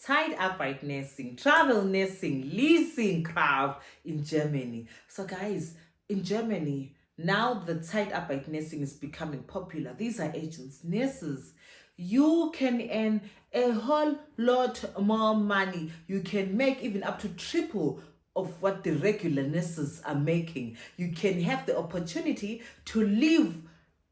Zeitarbeit nursing, travel nursing, leasing craft in Germany. So guys, in Germany, now the Zeitarbeit nursing is becoming popular. These are agents, nurses. You can earn a whole lot more money. You can make even up to triple of what the regular nurses are making. You can have the opportunity to live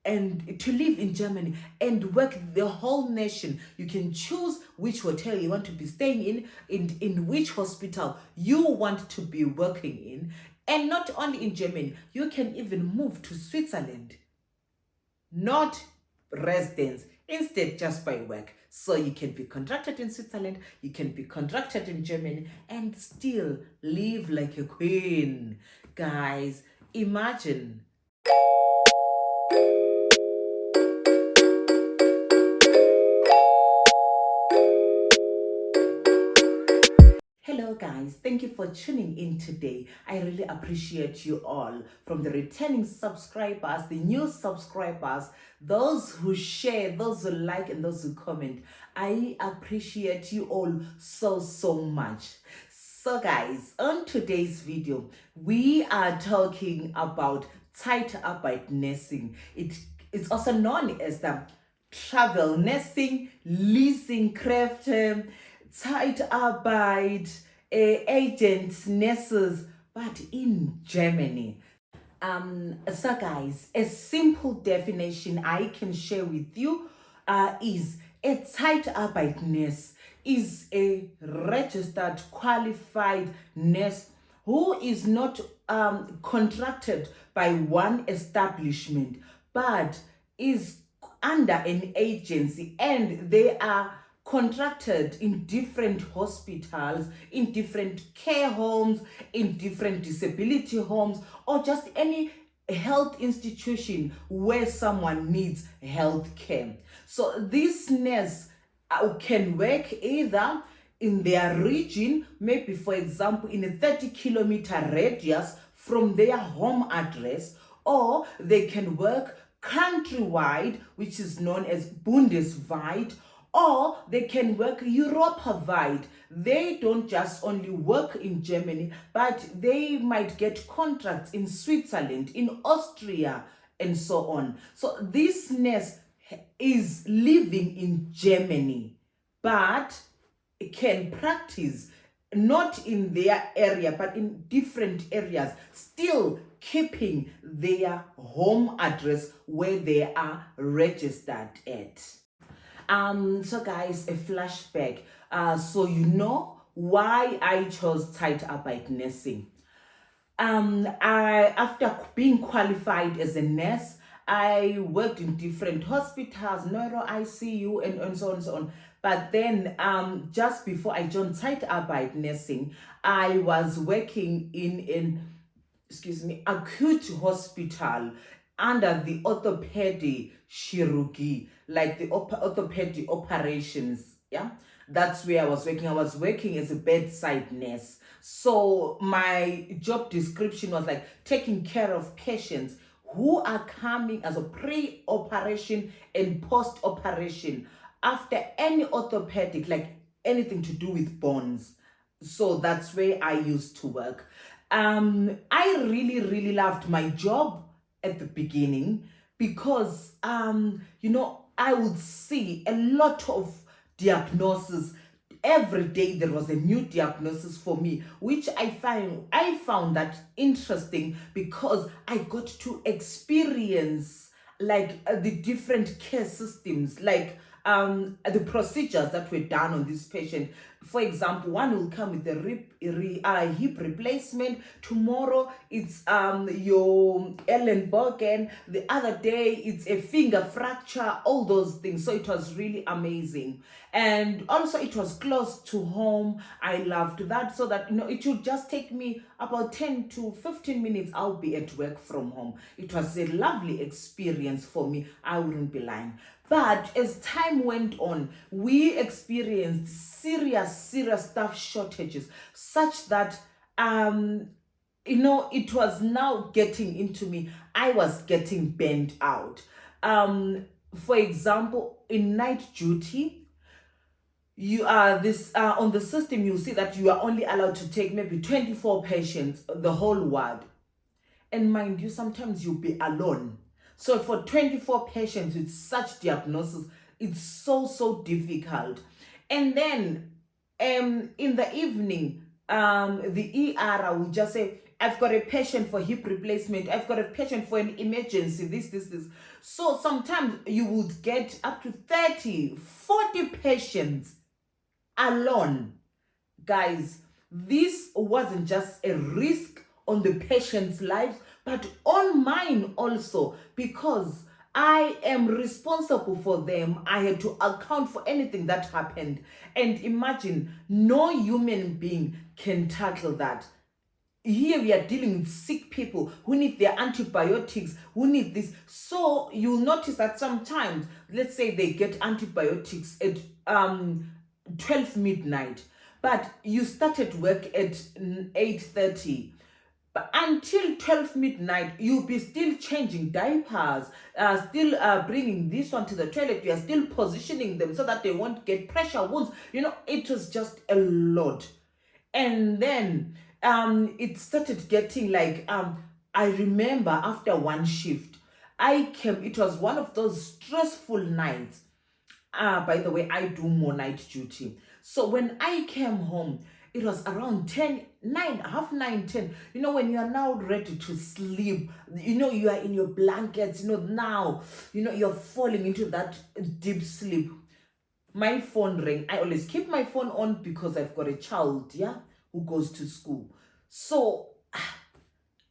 in Germany and work the whole nation. You can choose which hotel you want to be staying in which hospital you want to be working in. And not only in Germany, you can even move to Switzerland, not residence, instead just by work. So you can be contracted in Switzerland, you can be contracted in Germany, and still live like a queen. Guys, imagine. Hello guys, thank you for tuning in today. I really appreciate you all, from the returning subscribers, the new subscribers, those who share, those who like, and those who comment. I appreciate you all so much. So guys, on today's video, we are talking about Zeitarbeit nursing. It's also known as the travel nursing, leasing craft, Zeitarbeit, agents, nurses, but in Germany. So guys, a simple definition I can share with you is a Zeitarbeit nurse is a registered qualified nurse who is not contracted by one establishment but is under an agency, and they are contracted in different hospitals, in different care homes, in different disability homes, or just any health institution where someone needs health care. So this nurse can work either in their region, maybe for example in a 30-kilometer radius from their home address, or they can work countrywide, which is known as Bundesweit, or they can work Europe-wide. They don't just only work in Germany, but they might get contracts in Switzerland, in Austria, and so on. So this nurse is living in Germany, but can practice not in their area, but in different areas, still keeping their home address where they are registered at. So guys, a flashback. So you know why I chose Zeitarbeit nursing. After being qualified as a nurse, I worked in different hospitals, neuro ICU, and so on and so on. But then, just before I joined Zeitarbeit nursing, I was working in an acute hospital under the orthopedic chirurgy, like the orthopedic operations. Yeah, that's where I was working. I was working as a bedside nurse. So my job description was like taking care of patients who are coming as a pre-operation and post-operation after any orthopedic, like anything to do with bones. So that's where I used to work. I really loved my job at the beginning because I would see a lot of diagnosis. Every day there was a new diagnosis for me, which I found that interesting because I got to experience like the different care systems, like the procedures that were done on this patient. For example, one will come with a hip replacement. Tomorrow it's your Ellenbogen. The other day it's a finger fracture. All those things. So it was really amazing, and also it was close to home. I loved that, so that it should just take me about 10 to 15 minutes. I'll be at work from home. It was a lovely experience for me. I wouldn't be lying. But as time went on, we experienced serious staff shortages, such that it was now getting into me. I was getting burnt out. For example, in night duty, you are this on the system, you see that you are only allowed to take maybe 24 patients, the whole ward. And mind you, sometimes you'll be alone. So for 24 patients with such diagnosis, it's so difficult. And then in the evening, the ER will just say, I've got a patient for hip replacement, I've got a patient for an emergency, this. So sometimes you would get up to 30, 40 patients alone. Guys, this wasn't just a risk on the patient's lives, but on mine also, because I am responsible for them. I had to account for anything that happened. And imagine, no human being can tackle that. Here we are dealing with sick people who need their antibiotics, who need this. So you'll notice that sometimes, let's say they get antibiotics at 12 midnight, but you started work at 8:30. But until 12 midnight, you'll be still changing diapers, still bringing this one to the toilet. You are still positioning them so that they won't get pressure wounds. It was just a lot. And then it started getting like, I remember after one shift, it was one of those stressful nights. By the way, I do more night duty. So when I came home, it was around 10, 9, half 9, 10. When you are now ready to sleep, you are in your blankets, now, you're falling into that deep sleep. My phone rang. I always keep my phone on because I've got a child, who goes to school. So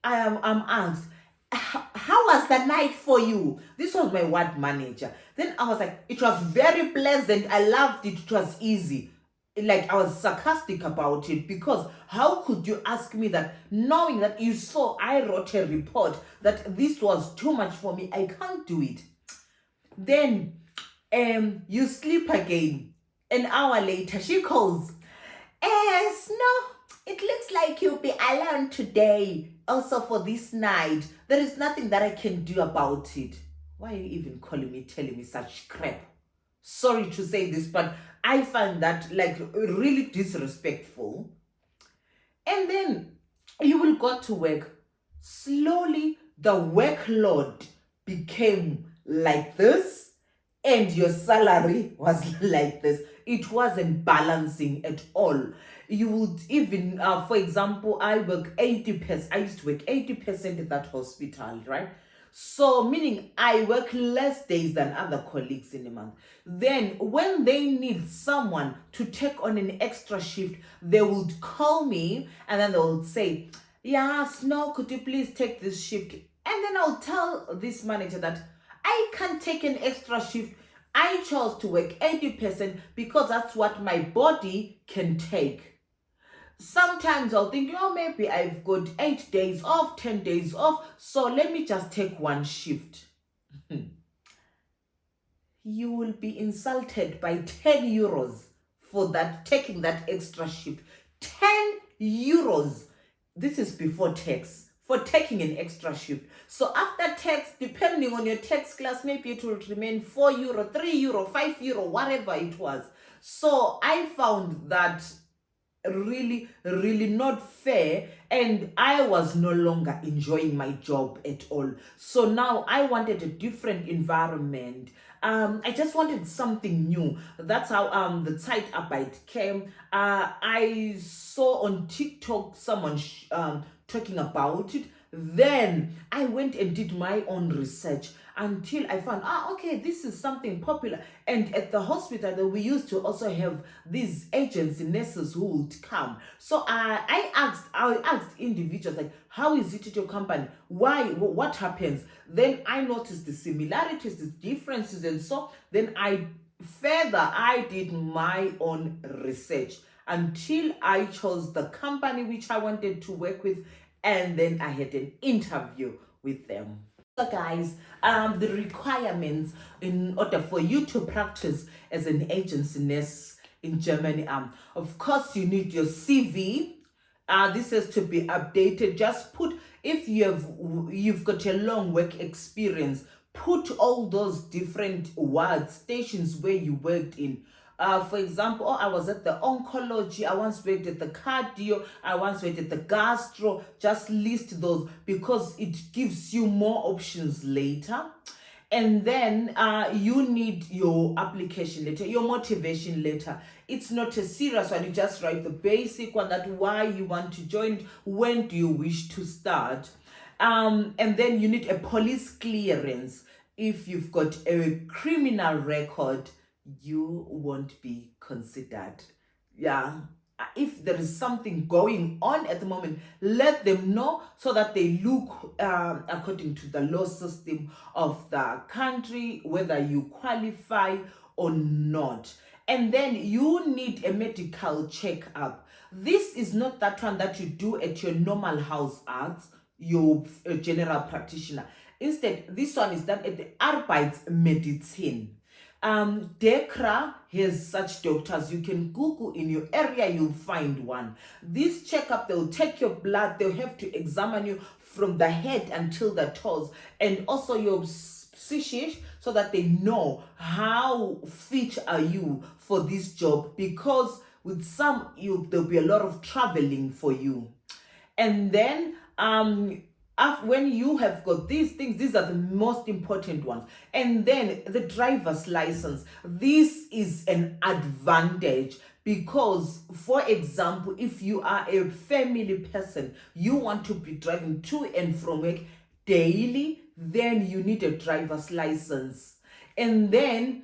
I'm asked, how was the night for you? This was my ward manager. Then I was like, it was very pleasant. I loved it. It was easy. Like, I was sarcastic about it, because how could you ask me that knowing that you saw I wrote a report that this was too much for me? I can't do it. Then you sleep again. An hour later, she calls. Snoe, it looks like you'll be alone today. Also for this night. There is nothing that I can do about it. Why are you even calling me, telling me such crap? Sorry to say this, but I find that like really disrespectful. And then you will go to work. Slowly, the workload became like this, and your salary was like this. It wasn't balancing at all. You would even, for example, I used to work 80% at that hospital, right? So meaning I work less days than other colleagues in a month. Then when they need someone to take on an extra shift, they would call me and then they would say, yeah, Snow, could you please take this shift? And then I'll tell this manager that I can't take an extra shift. I chose to work 80% because that's what my body can take. Sometimes I'll think, maybe I've got 8 days off, 10 days off, so let me just take one shift. You will be insulted by 10 euros for that, taking that extra shift. 10 euros. This is before tax, for taking an extra shift. So after tax, depending on your tax class, maybe it will remain 4 euro, 3 euro, 5 euro, whatever it was. So I found that really not fair, and I was no longer enjoying my job at all. So now I wanted a different environment. I just wanted something new. That's how the Zeitarbeit came. I saw on TikTok someone talking about it. Then I went and did my own research until I found, okay, this is something popular. And at the hospital, we used to also have these agency nurses who would come. So I asked individuals, like, how is it at your company? Why? What happens? Then I noticed the similarities, the differences, and so then I did my own research until I chose the company which I wanted to work with, and then I had an interview with them. So guys, the requirements in order for you to practice as an agency nurse in Germany, of course you need your CV. This has to be updated. Just put, if you've got a long work experience, put all those different wards, stations where you worked in. For example, I was at the oncology, I once worked at the cardio, I once worked at the gastro. Just list those because it gives you more options later. And then you need your application letter, your motivation letter. It's not a serious one. You just write the basic one, that why you want to join, when do you wish to start. And then you need a police clearance. If you've got a criminal record, you won't be considered. Yeah. If there is something going on at the moment, let them know so that they look according to the law system of the country, whether you qualify or not. And then you need a medical checkup. This is not that one that you do at your normal house arts, your general practitioner. Instead, this one is done at the Arbeitsmedizin. DECRA has such doctors. You can Google in your area, you'll find one. This checkup, they'll take your blood, they'll have to examine you from the head until the toes, and also your psyche, so that they know how fit are you for this job, because with some there'll be a lot of traveling for you. And then when you have got these things, these are the most important ones. And then the driver's license. This is an advantage because, for example, if you are a family person, you want to be driving to and from work daily, then you need a driver's license. And then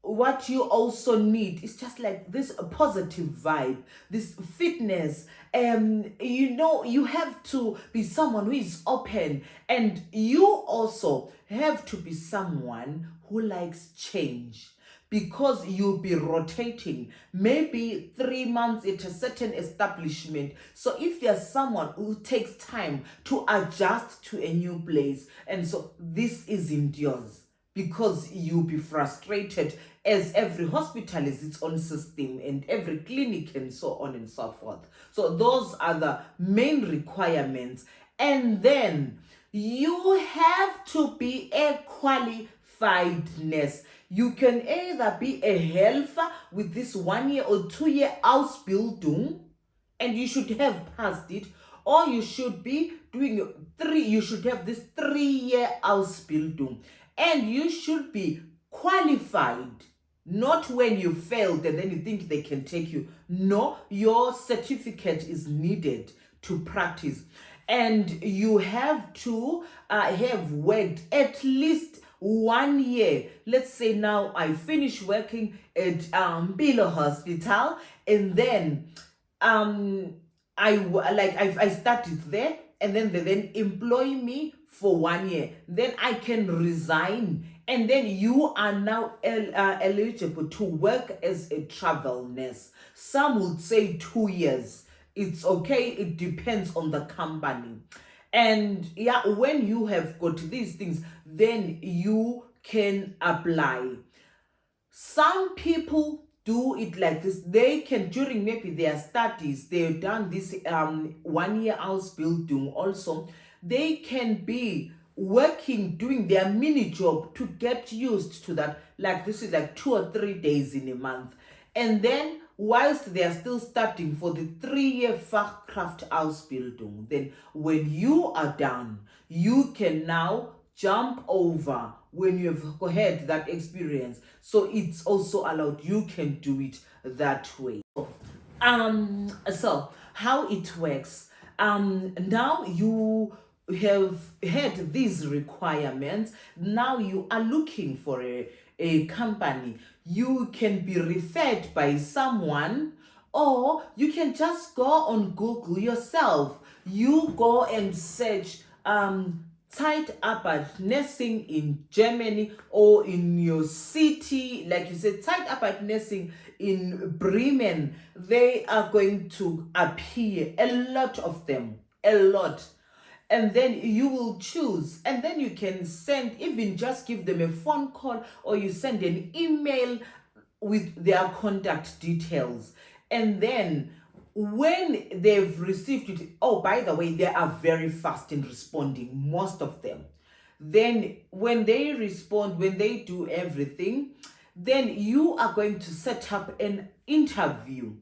what you also need is just like this positive vibe, this fitness. You have to be someone who is open, and you also have to be someone who likes change, because you'll be rotating maybe 3 months at a certain establishment. So if there's someone who takes time to adjust to a new place, and so this isn't yours, because you'll be frustrated, as every hospital is its own system and every clinic and so on and so forth. So those are the main requirements. And then you have to be a qualified nurse. You can either be a helper with this 1 year or 2 year Ausbildung, and you should have passed it, or you should be doing you should have this 3-year Ausbildung, and you should be qualified. Not when you failed and then you think they can take you. No, your certificate is needed to practice. And you have to have worked at least 1 year. Let's say now I finish working at Bilo Hospital, and then I started there, and then they then employ me for 1 year. Then I can resign, and then you are now eligible to work as a travel nurse. Some would say 2 years. It's okay. It depends on the company. And yeah, when you have got these things, then you can apply. Some people do it like this. They can, during maybe their studies, they've done this 1 year Ausbildung also. They can be working, doing their mini job to get used to that. Like this is like 2 or 3 days in a month. And then whilst they are still studying for the 3-year Fachkraft Ausbildung, then when you are done, you can now jump over when you've had that experience. So it's also allowed. You can do it that way. So how it works. Now you have had these requirements. Now you are looking for a company. You can be referred by someone, or you can just go on Google yourself. You go and search Zeitarbeit nursing in Germany, or in your city, like you said, Zeitarbeit nursing in Bremen. They are going to appear, a lot of them, a lot. And then you will choose, and then you can send, even just give them a phone call, or you send an email with their contact details. And then when they've received it, oh, by the way, they are very fast in responding, most of them. Then when they respond, when they do everything, then you are going to set up an interview.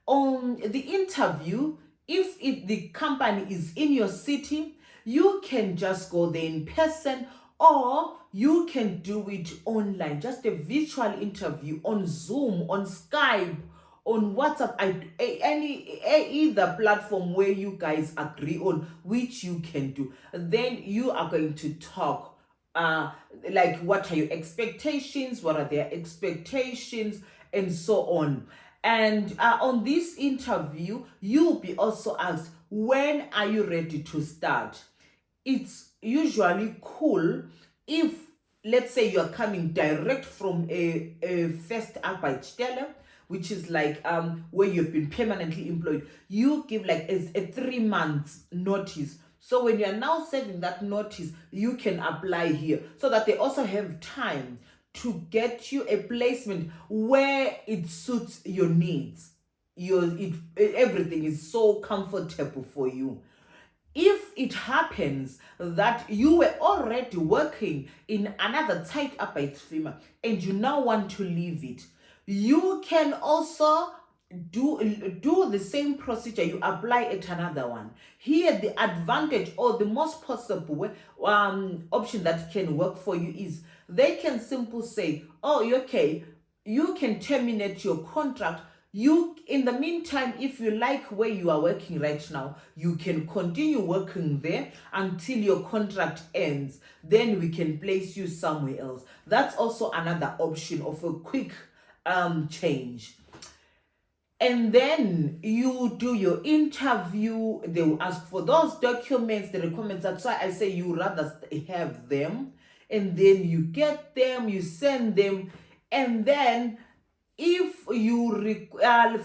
On the interview, if the company is in your city, you can just go there in person, or you can do it online, just a virtual interview on Zoom, on Skype, on WhatsApp, either platform where you guys agree on, which you can do. Then you are going to talk, like, what are your expectations, what are their expectations, and so on. And on this interview, you'll be also asked, when are you ready to start? It's usually cool if, let's say, you're coming direct from a first Arbeitsstelle, which is like where you've been permanently employed. You give like a 3 months notice. So when you're now serving that notice, you can apply here, so that they also have time to get you a placement where it suits your needs. Everything is so comfortable for you. If it happens that you were already working in another Zeitarbeitsfirma and you now want to leave it, you can also do the same procedure. You apply at another one. Here, the advantage, or the most possible option that can work for you, is they can simply say, oh, okay, you can terminate your contract. You, in the meantime, if you like where you are working right now, you can continue working there until your contract ends. Then we can place you somewhere else. That's also another option of a quick change. And then you do your interview. They will ask for those documents, the requirements. That's why I say you rather have them, and then you get them, you send them, and then if you,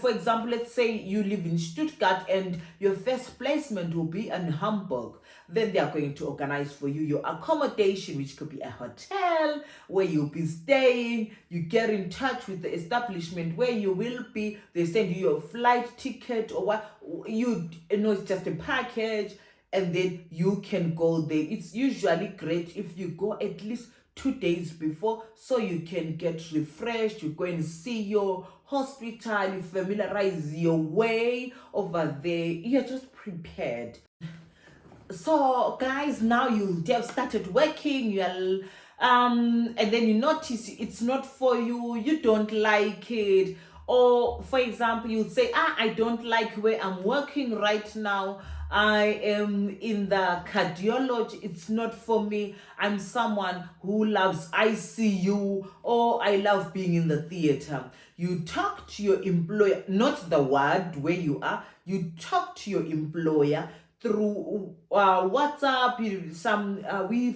for example, let's say you live in Stuttgart and your first placement will be in Hamburg, then they are going to organize for you your accommodation, which could be a hotel where you'll be staying. You get in touch with the establishment where you will be. They send you your flight ticket, or what you know, it's just a package, and then you can go there. It's usually great if you go at least 2 days before, so you can get refreshed. You go and see your hospital, you familiarize your way over there. You're just prepared. So guys, now you have started working, you're and then you notice it's not for you, you don't like it. Or for example, you say, I don't like where I'm working right now. I am in the cardiology, it's not for me. I'm someone who loves ICU, or I love being in the theater. You talk to your employer, not the ward where you are. You talk to your employer through WhatsApp.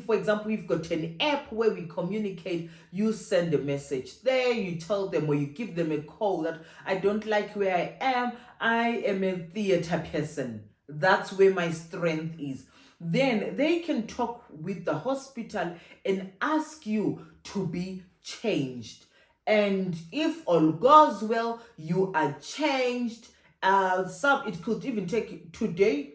For example, we've got an app where we communicate. You send a message there, you tell them, or you give them a call, that I don't like where I am. I am a theater person. That's where my strength is. Then they can talk with the hospital and ask you to be changed. And if all goes well, you are changed. It could even take today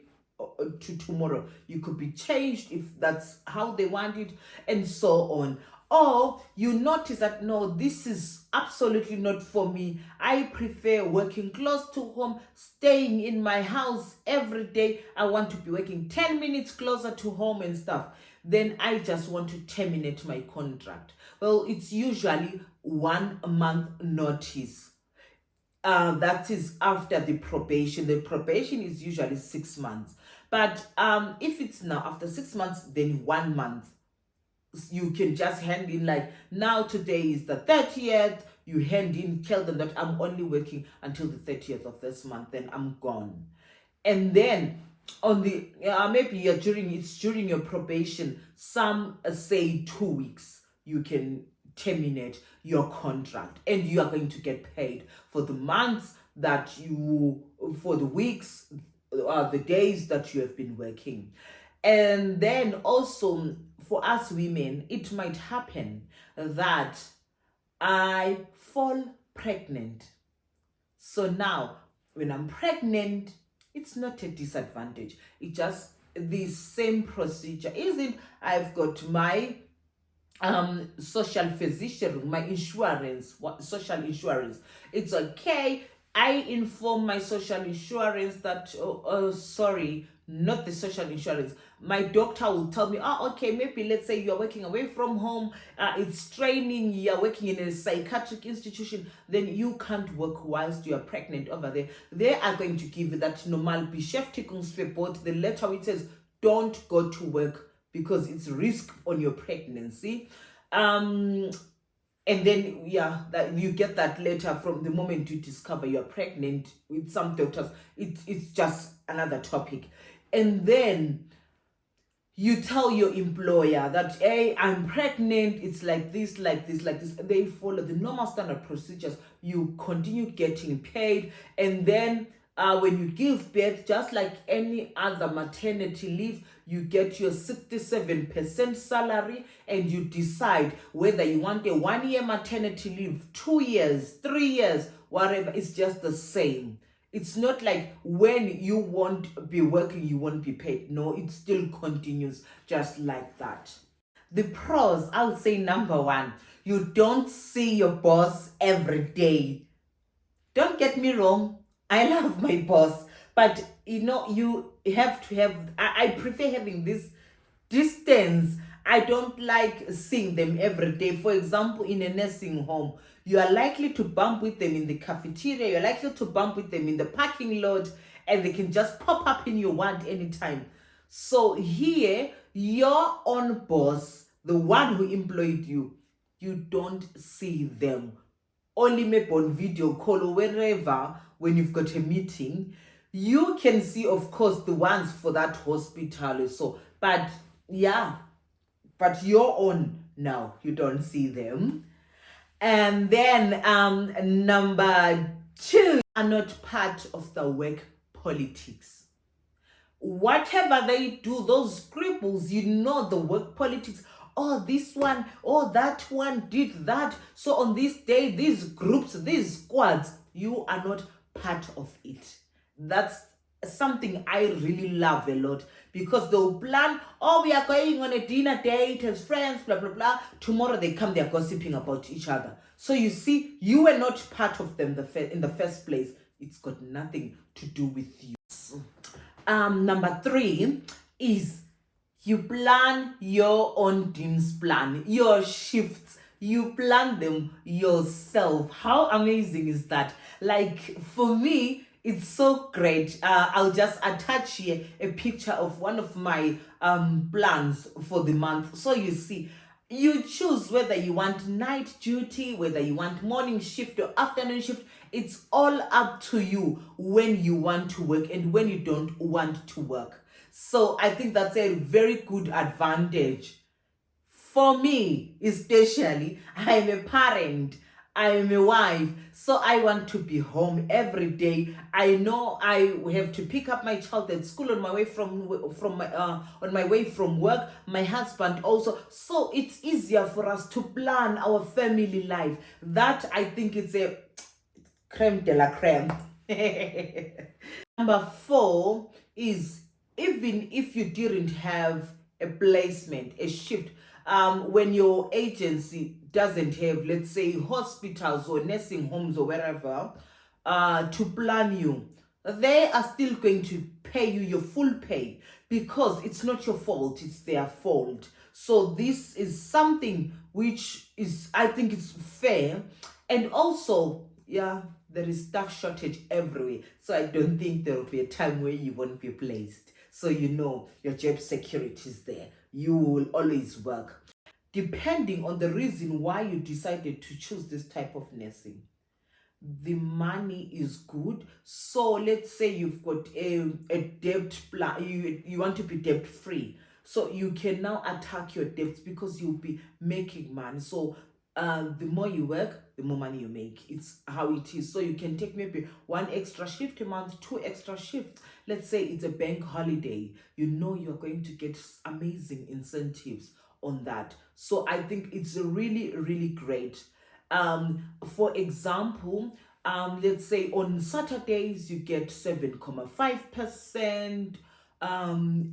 to tomorrow. You could be changed if that's how they want it, and so on. Or you notice that, no, this is absolutely not for me. I prefer working close to home, staying in my house every day. I want to be working 10 minutes closer to home and stuff. Then I just want to terminate my contract. Well, it's usually 1 month notice. That is after the probation. The probation is usually 6 months. But if it's now after 6 months, then 1 month. You can just hand in, like, now today is the 30th. You hand in, tell them that I'm only working until the 30th of this month, then I'm gone. And then on the maybe during your probation, some say 2 weeks, you can terminate your contract, and you are going to get paid for the months for the weeks, the days that you have been working. And then also, for us women, it might happen that I fall pregnant. So now, when I'm pregnant, it's not a disadvantage. It's just the same procedure. Isn't I've got my social physician, my insurance, what social insurance, it's okay. I inform my social insurance that, oh, sorry, not the social insurance, my doctor will tell me, oh, okay, maybe let's say you're working away from home, it's training, you're working in a psychiatric institution, then you can't work whilst you're pregnant over there. They are going to give you that normal Beschäftigungsverbot, the letter which says don't go to work because it's risk on your pregnancy. And then that you get that letter from the moment you discover you're pregnant. With some doctors, it's just another topic. And then you tell your employer that, hey, I'm pregnant, it's like this, like this, like this. They follow the normal standard procedures. You continue getting paid. And then when you give birth, just like any other maternity leave, you get your 67% salary, and you decide whether you want a 1 year maternity leave, 2 years, 3 years, whatever. It's just the same. It's not like when you won't be working, you won't be paid. No, it still continues just like that. The pros, I would say number one, you don't see your boss every day. Don't get me wrong, I love my boss, but you have to have, I prefer having this distance. I don't like seeing them every day. For example, in a nursing home, you are likely to bump with them in the cafeteria, you're likely to bump with them in the parking lot, and they can just pop up in your ward anytime. So here, your own boss, the one who employed you, you don't see them. Only maybe on video call or wherever, when you've got a meeting, you can see, of course, the ones for that hospital or so. But your own, now you don't see them. And then number two, are not part of the work politics. Whatever they do, those scribbles, the work politics. Oh, this one, oh, that one did that. So on this day, these groups, these squads, you are not part of it. That's something I really love a lot, because they'll plan, oh, we are going on a dinner date as friends, blah, blah, blah. Tomorrow they come, they're gossiping about each other. So you see, you were not part of them in the first place. It's got nothing to do with you. Number three is you plan your own team's plan, your shifts. You plan them yourself. How amazing is that? Like, for me, it's so great. I'll just attach here a picture of one of my plans for the month. So you see, you choose whether you want night duty, whether you want morning shift or afternoon shift. It's all up to you when you want to work and when you don't want to work. So I think that's a very good advantage. For me, especially, I'm a parent, I'm a wife, so I want to be home every day. I know I have to pick up my child at school on my way from work. My husband also, so it's easier for us to plan our family life. That, I think, it's a creme de la creme. Number four is, even if you didn't have a placement, a shift, when your agency doesn't have, let's say, hospitals or nursing homes or wherever to plan you, they are still going to pay you your full pay, because it's not your fault, it's their fault. So this is something which is, I think, it's fair. And also, there is staff shortage everywhere, so I don't think there will be a time where you won't be placed. So your job security is there. You will always work. Depending on the reason why you decided to choose this type of nursing, the money is good. So let's say you've got a debt plan, you want to be debt free. So you can now attack your debts because you'll be making money. So the more you work, the more money you make. It's how it is. So you can take maybe 1 extra shift a month, 2 extra shifts. Let's say it's a bank holiday. You're going to get amazing incentives on that. So I think it's really, really great. For example, let's say on Saturdays you get 7.5%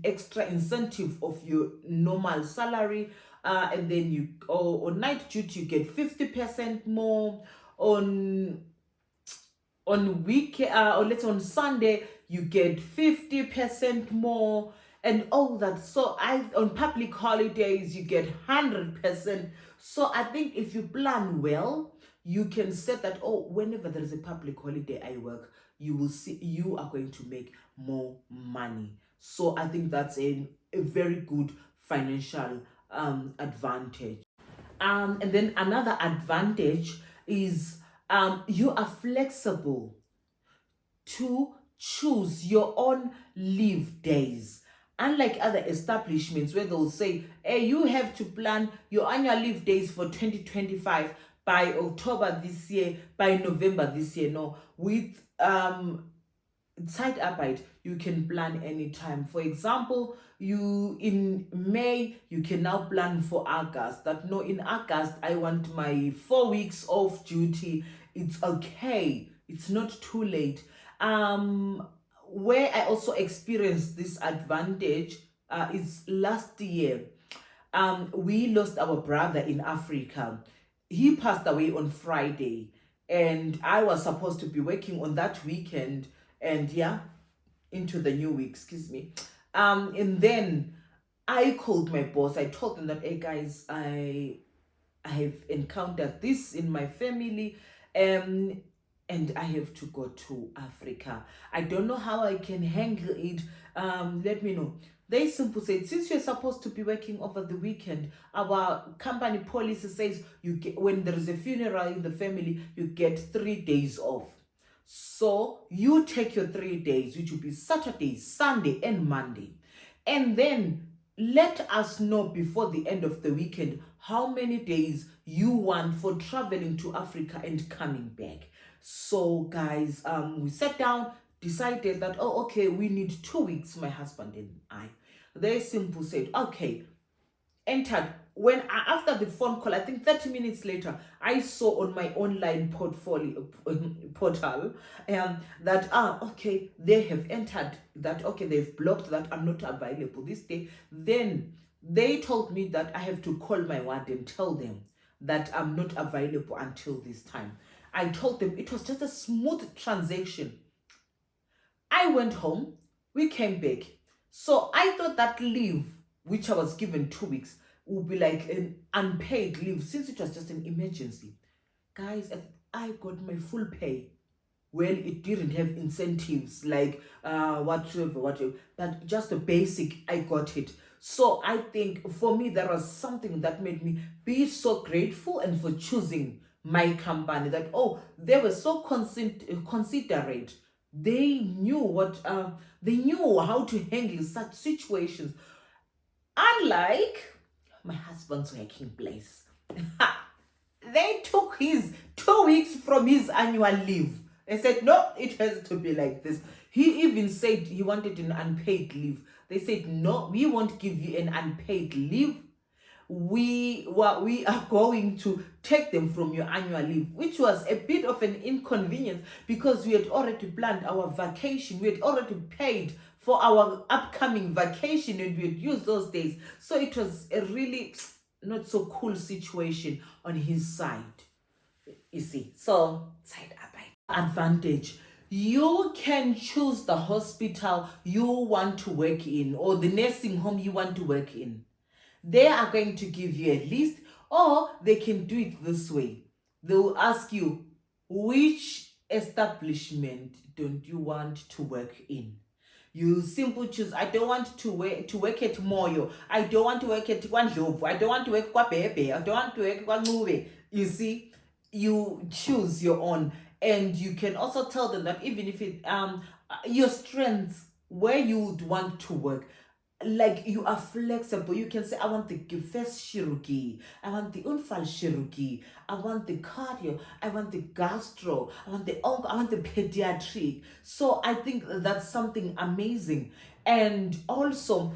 extra incentive of your normal salary. and then you on night duty you get 50% more. On week or let's say on Sunday you get 50% more and all that. So I on public holidays you get 100%. So I think if you plan well, you can set that, oh, whenever there is a public holiday I work, you will see you are going to make more money. So I think that's a very good financial advantage. And then another advantage is you are flexible to choose your own leave days. Unlike other establishments where they'll say, hey, you have to plan your annual leave days for 2025 by October this year, by November this year. No, with Zeitarbeit, you can plan anytime. For example, you in May, you can now plan for August. That no, in August, I want my 4 weeks off duty. It's okay. It's not too late. Where I also experienced this advantage is last year. We lost our brother in Africa. He passed away on Friday, and I was supposed to be working on that weekend, and yeah, into the new week, excuse me. And then I called my boss. I told them that, hey guys, I have encountered this in my family, and I have to go to Africa. I don't know how I can handle it. Let me know. They simply said, since you're supposed to be working over the weekend, our company policy says you get, when there is a funeral in the family, you get 3 days off. So you take your 3 days, which will be Saturday, Sunday, and Monday, and then let us know before the end of the weekend how many days you want for traveling to Africa and coming back. So guys, we sat down, decided that, oh, okay, we need 2 weeks, my husband and I. They simply said, okay, entered. When after the phone call, I think 30 minutes later, I saw on my online portfolio portal that okay, they have entered that, okay, they've blocked that I'm not available this day. Then they told me that I have to call my ward and tell them that I'm not available until this time. I told them it was just a smooth transaction. I went home, we came back. So I thought that leave, which I was given 2 weeks, would be like an unpaid leave since it was just an emergency. Guys, I got my full pay. Well, it didn't have incentives like whatever, but just the basic, I got it. So I think for me, there was something that made me be so grateful and for choosing my company, that, oh, they were so considerate. They knew they knew how to handle such situations. Unlike my husband's working place. They took his 2 weeks from his annual leave and said, no, it has to be like this. He even said he wanted an unpaid leave. They said, no, we won't give you an unpaid leave. We are going to take them from your annual leave, which was a bit of an inconvenience because we had already planned our vacation. We had already paid for our upcoming vacation and we had used those days. So it was a really not so cool situation on his side. You see, so Zeitarbeit advantage. You can choose the hospital you want to work in or the nursing home you want to work in. They are going to give you a list, or they can do it this way. They will ask you, which establishment don't you want to work in? You simply choose, I don't want to work at Moyo. I don't want to work at Kwanjovu. I don't want to work at Bebe. I don't want to work at Kwanube. You see, you choose your own. And you can also tell them that even if it your strengths, where you would want to work, like you are flexible. You can say, I want the first chirurgy, I want the unfall chirurgy, I want the cardio, I want the gastro, I want the onco, I want the pediatric. So I think that's something amazing. And also,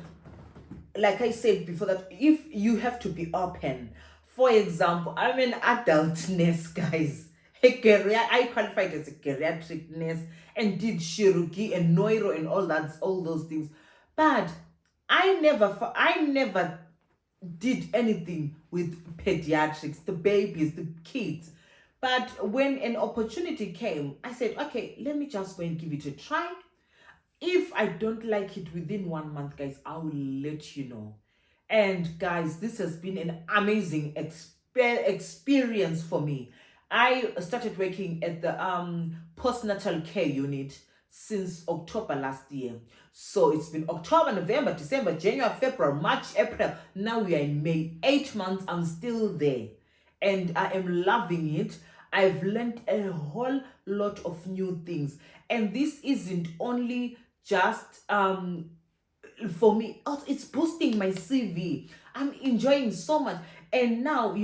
like I said before, that if you have to be open, for example, I'm an adult nurse, guys. I qualified as a geriatric nurse and did chirurgy and neuro and all those things. But I never did anything with pediatrics, the babies, the kids. But when an opportunity came, I said, okay, let me just go and give it a try. If I don't like it within 1 month, guys, I will let you know. And guys, this has been an amazing experience for me. I started working at the postnatal care unit since October last year. So it's been October, November, December, January, February, March, April. Now we are in May. 8 months, I'm still there. And I am loving it. I've learned a whole lot of new things. And this isn't only just for me, also it's boosting my CV. I'm enjoying so much. And now,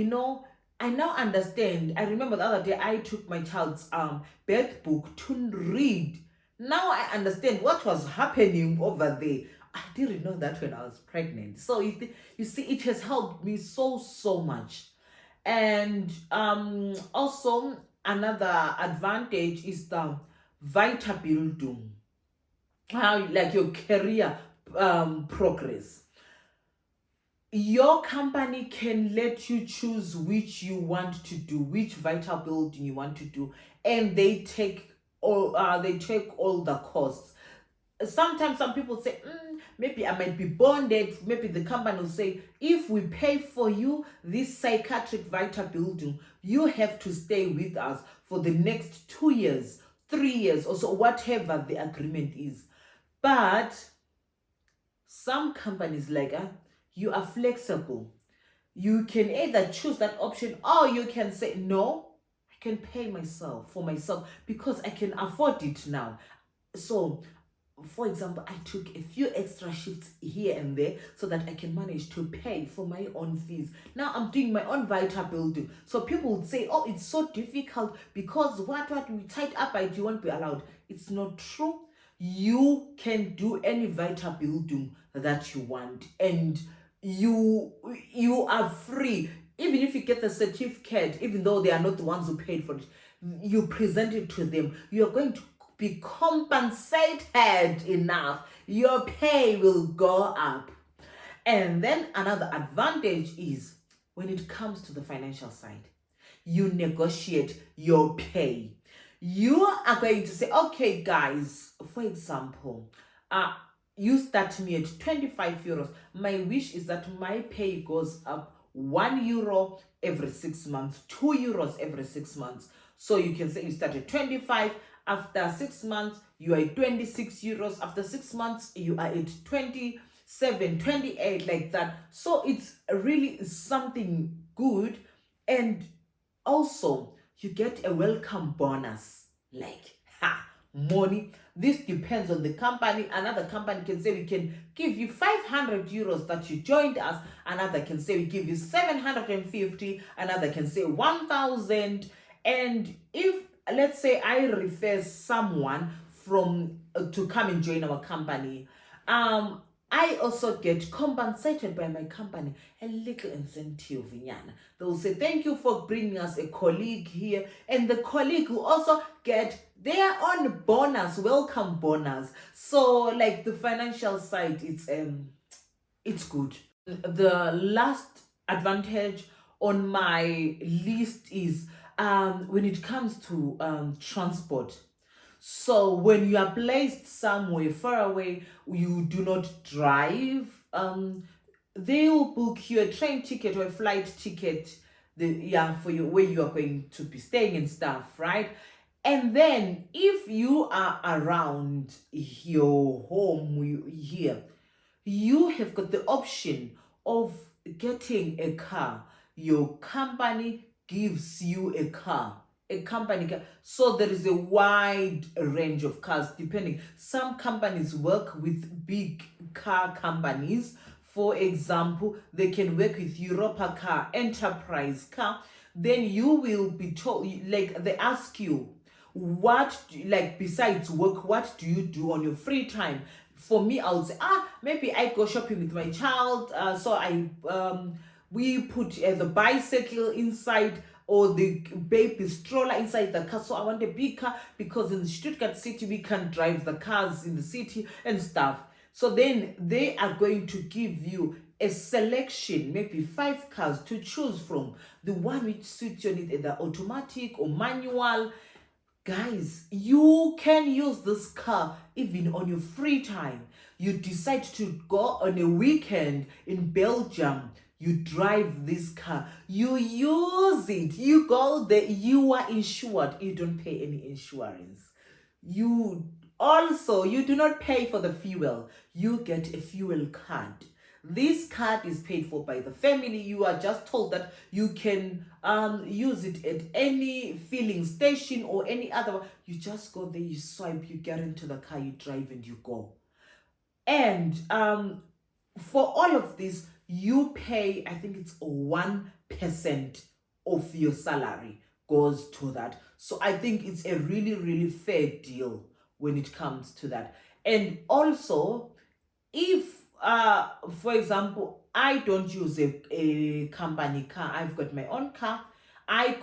I now understand. I remember the other day I took my child's birth book to read. Now I understand what was happening over there. I didn't know that when I was pregnant. So you see, it has helped me so much. And also another advantage is the Weiterbildung, how like your career progress. Your company can let you choose which you want to do, which vital building you want to do, and they take all the costs. Sometimes some people say, maybe I might be bonded. Maybe the company will say, if we pay for you this psychiatric vital building, you have to stay with us for the next 2 years, 3 years, or so, whatever the agreement is. But some companies, like, you are flexible. You can either choose that option, or you can say, no, I can pay for myself because I can afford it now. So, for example, I took a few extra shifts here and there so that I can manage to pay for my own fees. Now I'm doing my own vital building. So people would say, oh, it's so difficult because what we Zeitarbeit, you won't be allowed. It's not true. You can do any vital building that you want, and you are free. Even if you get the certificate, even though they are not the ones who paid for it, you present it to them. You are going to be compensated enough. Your pay will go up. And then another advantage is when it comes to the financial side, you negotiate your pay. You are going to say, okay, guys, for example, you start me at 25 euros. My wish is that my pay goes up 1 euro every 6 months, 2 euros every 6 months. So you can say you start at 25, after 6 months, you are at 26 euros. After 6 months, you are at 27, 28, like that. So it's really something good. And also, you get a welcome bonus, like money. This depends on the company. Another company can say we can give you 500 euros that you joined us. Another can say we give you 750. Another can say 1,000. And if, let's say, I refer someone from to come and join our company, I also get compensated by my company, a little incentive. They'll say, thank you for bringing us a colleague here. And the colleague will also get their own bonus, welcome bonus. So like the financial side, it's good. The last advantage on my list is when it comes to transport. So when you are placed somewhere far away, you do not drive, they will book you a train ticket or a flight ticket, for you, where you are going to be staying and stuff, right? And then if you are around your home here, you have got the option of getting a car. Your company gives you a car. A company car. So there is a wide range of cars depending. Some companies work with big car companies. For example, they can work with Europa Car, Enterprise Car. Then you will be told, like they ask you, besides work, what do you do on your free time? For me, I would say, maybe I go shopping with my child. We put the bicycle inside, or the baby stroller inside the car. So I want a big car because in Stuttgart city we can drive the cars in the city and stuff. So then they are going to give you a selection, maybe 5 cars to choose from, the one which suits your need, either automatic or manual. Guys, you can use this car even on your free time. You decide to go on a weekend in Belgium, you drive this car, you use it, you go there, you are insured, you don't pay any insurance. You do not pay for the fuel, you get a fuel card. This card is paid for by the family. You are just told that you can use it at any filling station or any other. You just go there, you swipe, you get into the car, you drive, and you go. And for all of this, you pay, I think it's 1% of your salary goes to that. So I think it's a really, really fair deal when it comes to that. And also, if for example, I don't use a company car, I've got my own car, I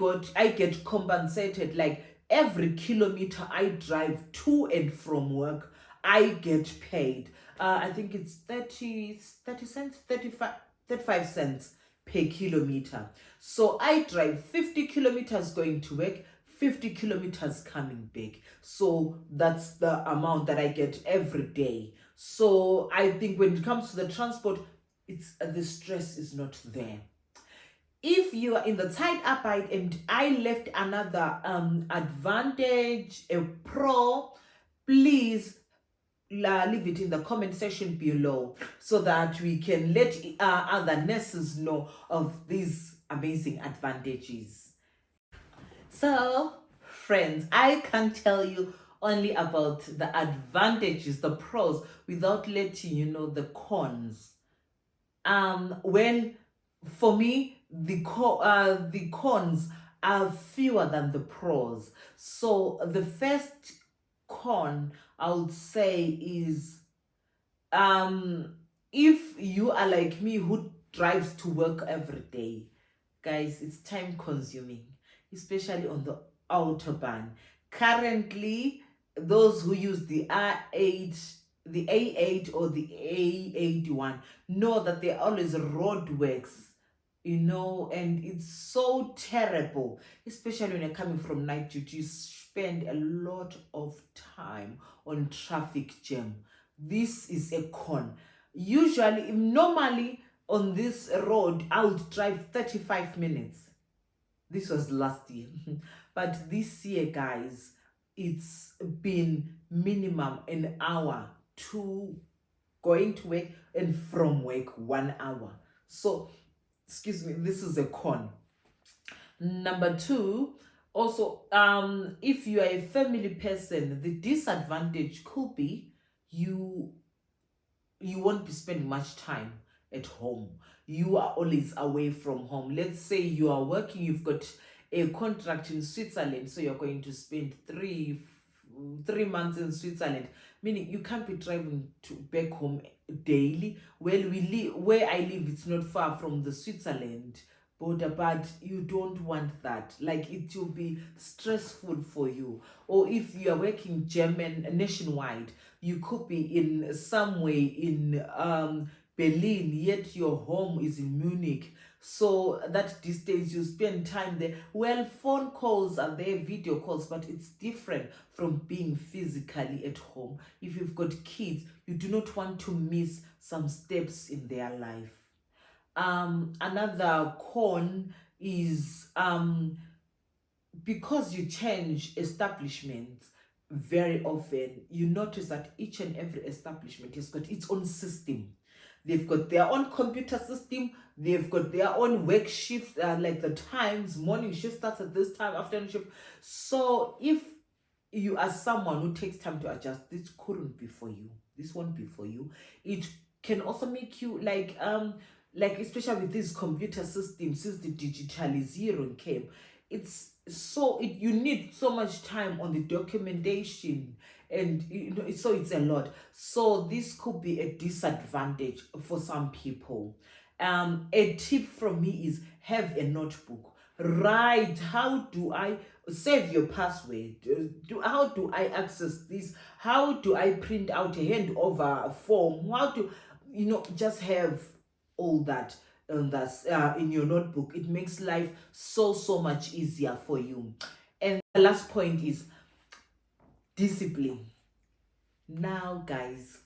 get compensated. Like every kilometer I drive to and from work, I get paid. I think it's 30 cents, 35 cents per kilometer. So I drive 50 kilometers going to work, 50 kilometers coming back. So that's the amount that I get every day. So I think when it comes to the transport, it's the stress is not there. If you are in the Zeitarbeit, and I left another advantage, a pro, please leave it in the comment section below so that we can let other nurses know of these amazing advantages. So, friends, I can't tell you only about the advantages, the pros, without letting you know the cons. When for me the cons are fewer than the pros. So the first con I would say is if you are like me who drives to work every day, guys, it's time consuming, especially on the autobahn. Currently, those who use the A8 or the A81 know that there are always roadworks, and it's so terrible, especially when you're coming from night duty. You spend a lot of time on traffic jam. This is a con. Normally on this road, I would drive 35 minutes. This was last year. But this year, guys, it's been minimum an hour to going to work, and from work 1 hour. So, excuse me, this is a con. Number two, also, if you are a family person, the disadvantage could be you won't be spending much time at home. You are always away from home. Let's say you are working, you've got a contract in Switzerland, so you're going to spend 3 months in Switzerland, meaning you can't be driving to back home daily. Well, where I live, it's not far from the Switzerland border, but you don't want that. Like, it will be stressful for you. Or if you are working German nationwide, you could be in somewhere in Berlin, yet your home is in Munich. So that distance, you spend time there. Well, phone calls are there, video calls, but it's different from being physically at home. If you've got kids, you do not want to miss some steps in their life. Another con is because you change establishments very often, you notice that each and every establishment has got its own system. They've got their own computer system. They've got their own work shift, like the times, morning shift starts at this time, afternoon shift. So if you are someone who takes time to adjust, this couldn't be for you. This won't be for you. It can also make you like especially with this computer system, since the digitalization came, you need so much time on the documentation, and so it's a lot. So this could be a disadvantage for some people. A tip from me is have a notebook. Write, how do I save your password? How do I access this? How do I print out a handover form? How to just have all that that's in your notebook. It makes life so much easier for you. And the last point is discipline. Now, guys,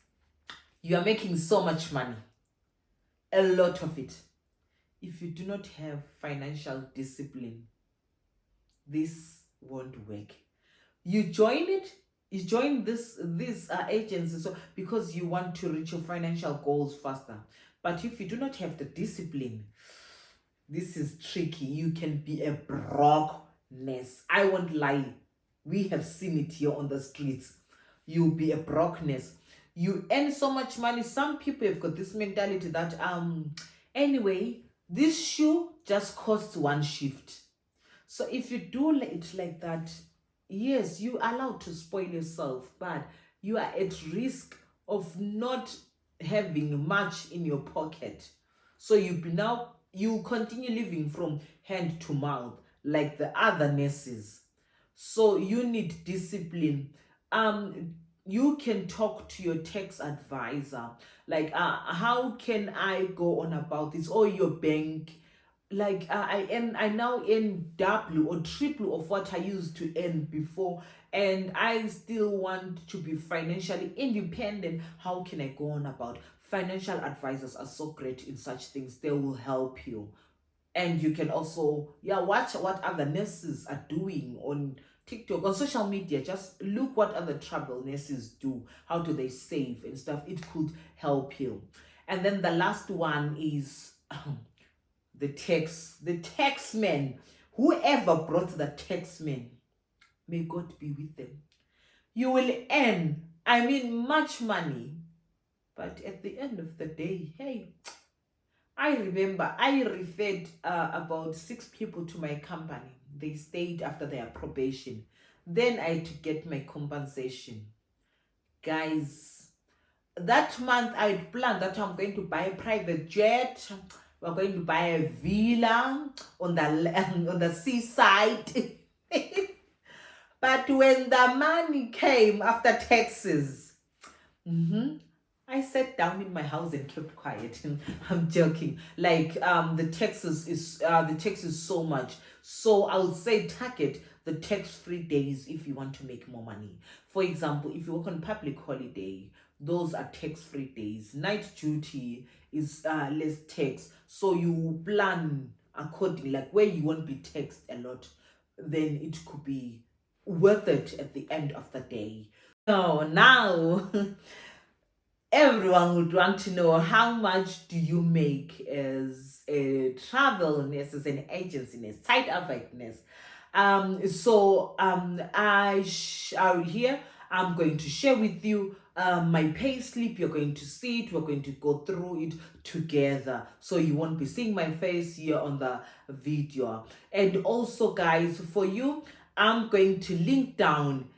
you are making so much money, a lot of it. If you do not have financial discipline, this won't work. You join it, you join this agency so because you want to reach your financial goals faster. But if you do not have the discipline, this is tricky. You can be a broke mess. I won't lie. We have seen it here on the streets. You'll be a brokenness. You earn so much money. Some people have got this mentality that anyway, this shoe just costs one shift. So if you do it like that, yes, you are allowed to spoil yourself, but you are at risk of not having much in your pocket. So you continue living from hand to mouth like the other nurses. So you need discipline. You can talk to your tax advisor, like how can I go on about this, or your bank. Like I now earn double or triple of what I used to earn before, and I still want to be financially independent. How can I go on about? Financial advisors are so great in such things. They will help you. And you can also watch what other nurses are doing on TikTok, on social media. Just look what other travel nurses do, how do they save and stuff. It could help you. And then the last one is the tax men. Whoever brought the tax men, may God be with them. You will earn, much money, but at the end of the day, hey, I remember I referred about 6 people to my company. They stayed after their probation. Then I had to get my compensation. Guys, that month I had planned that I'm going to buy a private jet. We're going to buy a villa on the seaside. But when the money came after taxes, I sat down in my house and kept quiet. I'm joking. Like the tax is so much. So I would say target the tax-free days if you want to make more money. For example, if you work on public holiday, those are tax-free days. Night duty is less tax. So you plan accordingly, like where you won't be taxed a lot, then it could be worth it at the end of the day. So now everyone would want to know, how much do you make as a travel nurse, as an agency nurse, Zeitarbeit nurse? I'm going to share with you my Payslip. You're going to see it. We're going to go through it together, so you won't be seeing my face here on the video. And also, guys, for you, I'm going to link down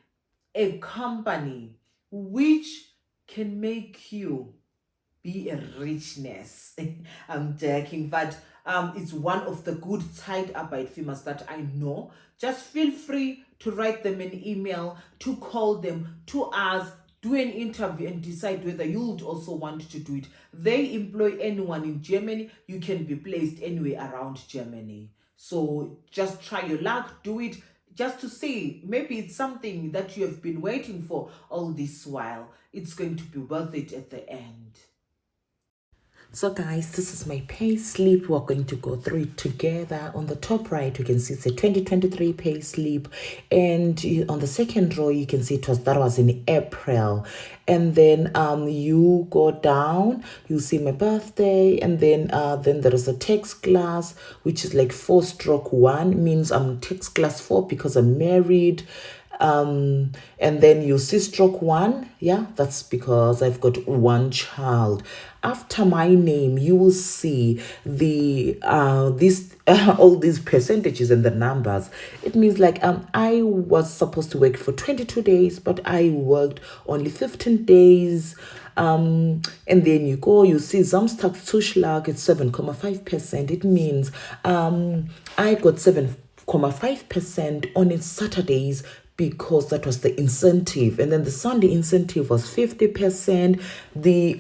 a company which can make you be a richness. I'm joking, but it's one of the good Zeitarbeit firms that I know. Just feel free to write them an email, to call them, to ask, do an interview and decide whether you would also want to do it. They employ anyone in Germany. You can be placed anywhere around Germany. So just try your luck, do it, just to see, maybe it's something that you have been waiting for all this while. It's going to be worth it at the end. So guys, this is my pay slip. We're going to go through it together. On the top right, you can see it's a 2023 pay slip, and on the second row you can see that was in April. And then you go down, you see my birthday, and then there is a tax class, which is like 4/1, means I'm tax class 4 because I'm married. And then you see /1, that's because I've got one child. After my name, you will see the all these percentages and the numbers. It means like I was supposed to work for 22 days, but I worked only 15 days. And then you see Samstagzuschlag, it's 7.5%. It means I got 7.5% on its Saturdays because that was the incentive. And then the Sunday incentive was 50%. The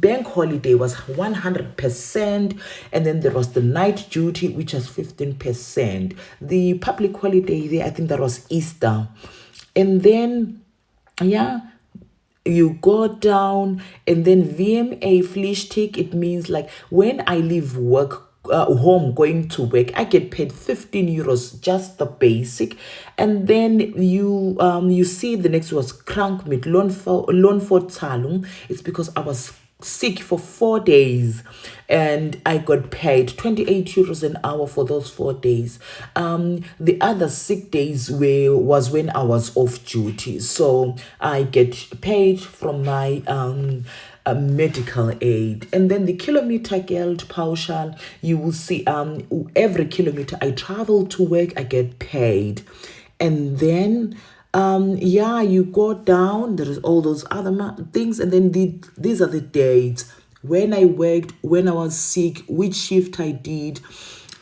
bank holiday was 100%. And then there was the night duty, which was 15%. The public holiday there, I think that was Easter. And then, yeah, you go down, and then VMA Flischtig, it means like when I leave work, home going to work, I get paid 15 euros, just the basic. And then you see the next was Krank mit Lohnfortzahlung. It's because I was sick for 4 days and I got paid 28 euros an hour for those 4 days. The other sick days was when I was off duty, so I get paid from my medical aid. And then the kilometer geld pauschal, you will see every kilometer I travel to work, I get paid. And then yeah, you go down, there is all those other things, and then these are the dates when I worked, when I was sick, which shift I did.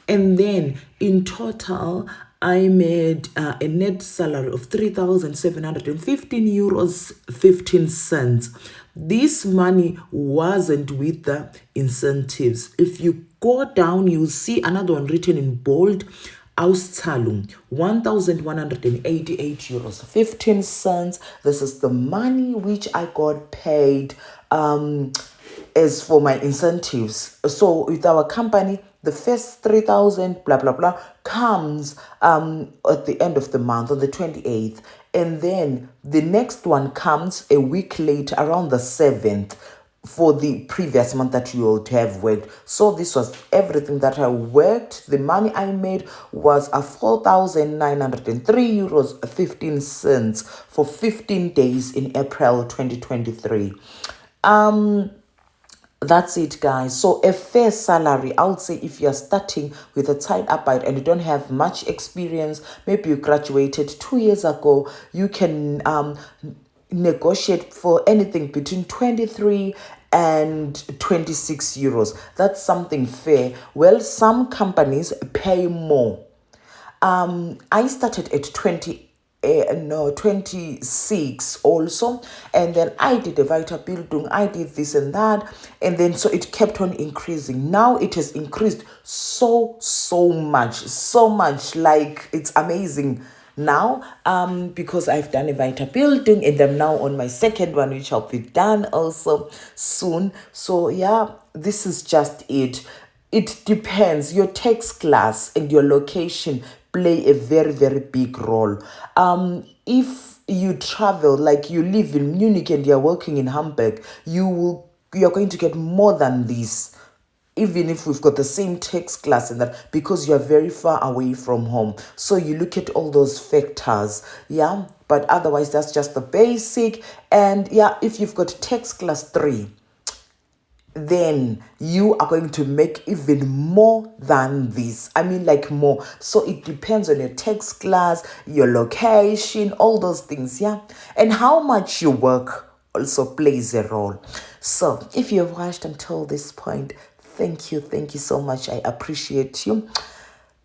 And then in total I made a net salary of 3,715 euros 15 cents. This money wasn't with the incentives. If you go down, you'll see another one written in bold, Auszahlung, 1,188 euros 15 cents. This is the money which I got paid as for my incentives. So with our company, the first 3,000 blah blah blah comes at the end of the month on the 28th, and then the next one comes a week later around the 7th for the previous month that you would have worked. So this was everything that I worked. The money I made was 4,903 euros 15 cents for 15 days in April 2023. That's it, guys. So a fair salary, I would say, if you're starting with a Zeitarbeit and you don't have much experience, maybe you graduated 2 years ago, you can negotiate for anything between 23 and 26 euros. That's something fair. Well, some companies pay more. I started at 26 also, and then I did a Weiterbildung, I did this and that, and then so it kept on increasing. Now it has increased so much, like it's amazing now, because I've done a Weiterbildung and I'm now on my second one, which I'll be done also soon. So yeah, this is just it. It depends. Your tax class and your location play a very big role. If you travel, like you live in Munich and you're working in Hamburg, you're going to get more than this, even if we've got the same tax class and that, because you're very far away from home. So you look at all those factors, yeah. But otherwise, that's just the basic. And yeah, if you've got tax class 3, then you are going to make even more than this. I mean, like more. So it depends on your tax class, your location, all those things, yeah. And how much you work also plays a role. So if you've watched until this point, thank you so much. I appreciate you.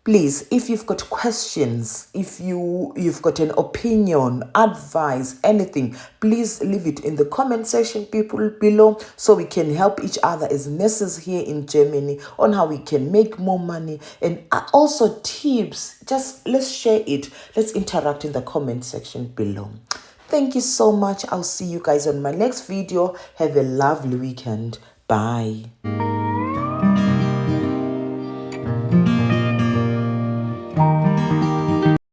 Please, if you've got questions, if you've got an opinion, advice, anything, please leave it in the comment section, people below, so we can help each other as nurses here in Germany on how we can make more money, and also tips. Just let's share it. Let's interact in the comment section below. Thank you so much. I'll see you guys on my next video. Have a lovely weekend. Bye.